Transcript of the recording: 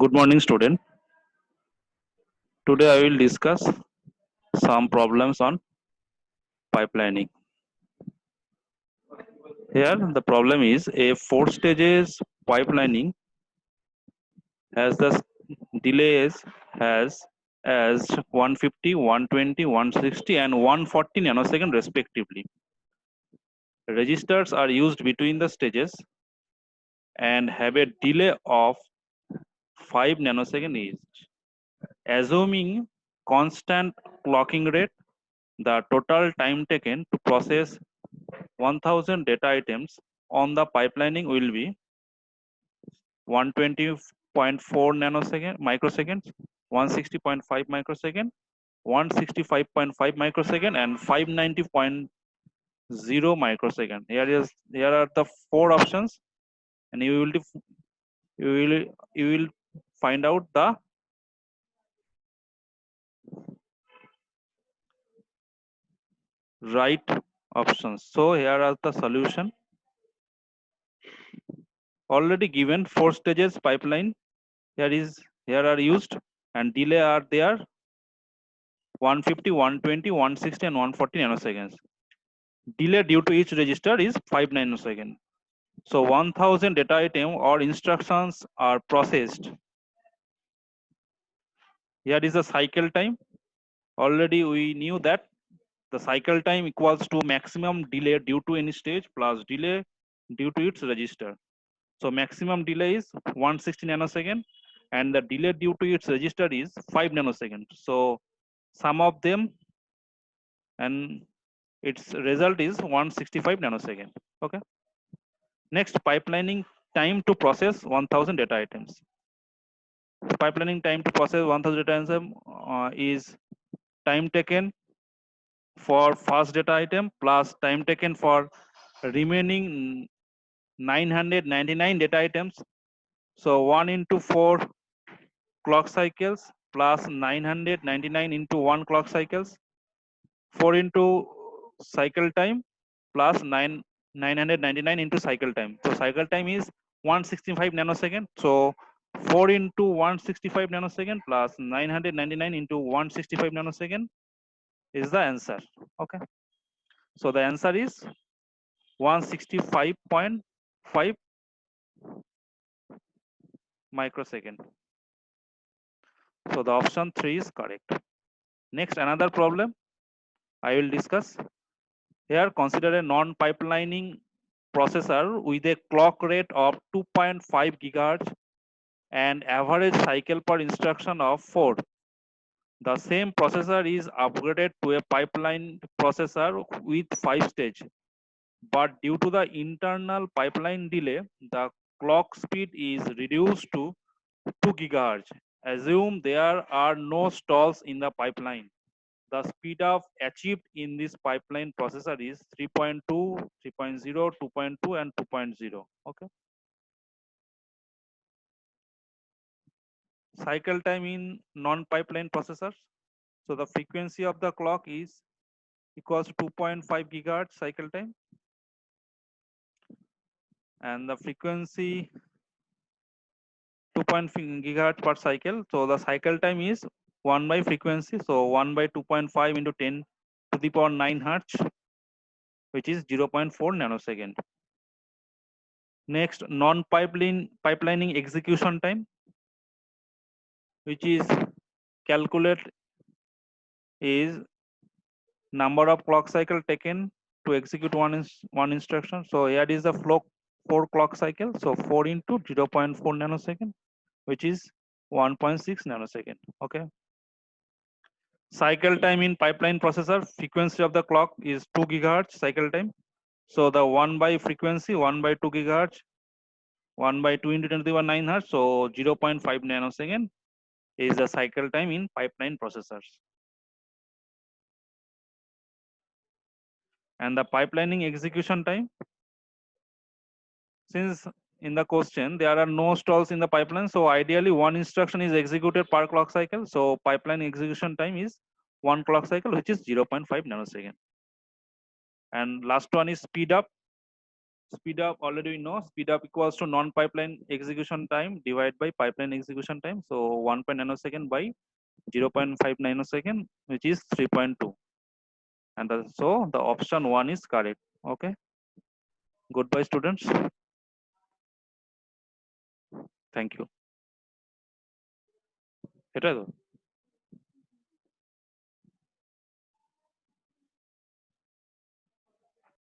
Good morning, student. Today I will discuss some problems on pipelining. Here, the problem is a four stages pipelining has the delays has as 150, 120, 160, and 140 nanosecond respectively. Registers are used between the stages and have a delay of 5 nanosecond each. Assuming constant clocking rate, the total time taken to process 1000 data items on the pipelining will be 120.4 nanosecond microseconds, 160.5 microsecond, 165.5 microsecond, and 590.0 microsecond. Here are the four options, and you will you will find out the right options. So here are the solution already given. Four stages pipeline here are used, and delay are there 150, 120, 160, and 140 nanoseconds. Delay due to each register is 5 nanoseconds. So 1000 data item or instructions are processed. Here is the cycle time. Already we knew that the cycle time equals to maximum delay due to any stage plus delay due to its register. So maximum delay is 160 nanosecond, and the delay due to its register is 5 nanosecond. So sum of them and its result is 165 nanosecond. Okay. Next, pipelining time to process 1000 data items. Pipelining time to process 1000 data items is time taken for first data item plus time taken for remaining 999 data items. So 1 into 4 clock cycles plus 999 into 1 clock cycles, 4 into cycle time plus 999 into cycle time. So cycle time is 165 nanosecond. So 4 into 165 nanosecond plus 999 into 165 nanosecond is the answer. Okay. So the answer is 165.5 microsecond. So the option 3 is correct. Next, another problem I will discuss. Here, consider a non-pipelining processor with a clock rate of 2.5 gigahertz and average cycle per instruction of 4. The same processor is upgraded to a pipeline processor with 5 stage, but due to the internal pipeline delay, the clock speed is reduced to 2 gigahertz. Assume there are no stalls in the pipeline. The speed of achieved in this pipeline processor is 3.2, 3.0, 2.2, and 2.0. Okay. Cycle time in non-pipeline processors. So the frequency of the clock is equals to 2.5 gigahertz cycle time, and the frequency 2.5 gigahertz per cycle. So the cycle time is 1 by frequency. So 1 by 2.5 into 10 to the power 9 hertz, which is 0.4 nanosecond. Next, non-pipelining execution time, which is calculate is number of clock cycle taken to execute one instruction. So here is the flow 4 clock cycle. So 4 into 0.4 nanosecond, which is 1.6 nanosecond. Okay. Cycle time in pipeline processor, frequency of the clock is 2 gigahertz cycle time. So the 1 by frequency 1 by 2 gigahertz, 1 by 2 into 10 to the power 9 hertz. So 0.5 nanosecond is the cycle time in pipeline processors. And the pipelining execution time, since in the question there are no stalls in the pipeline, so ideally one instruction is executed per clock cycle. So pipeline execution time is 1 clock cycle, which is 0.5 nanosecond. And last one is speed up. speed up already we know speed up equals to non-pipeline execution time divided by pipeline execution time. So 1 nanosecond by 0.5 nanosecond, which is 3.2. And so the option 1 is correct. Okay. Goodbye, students. Thank you. এটা তো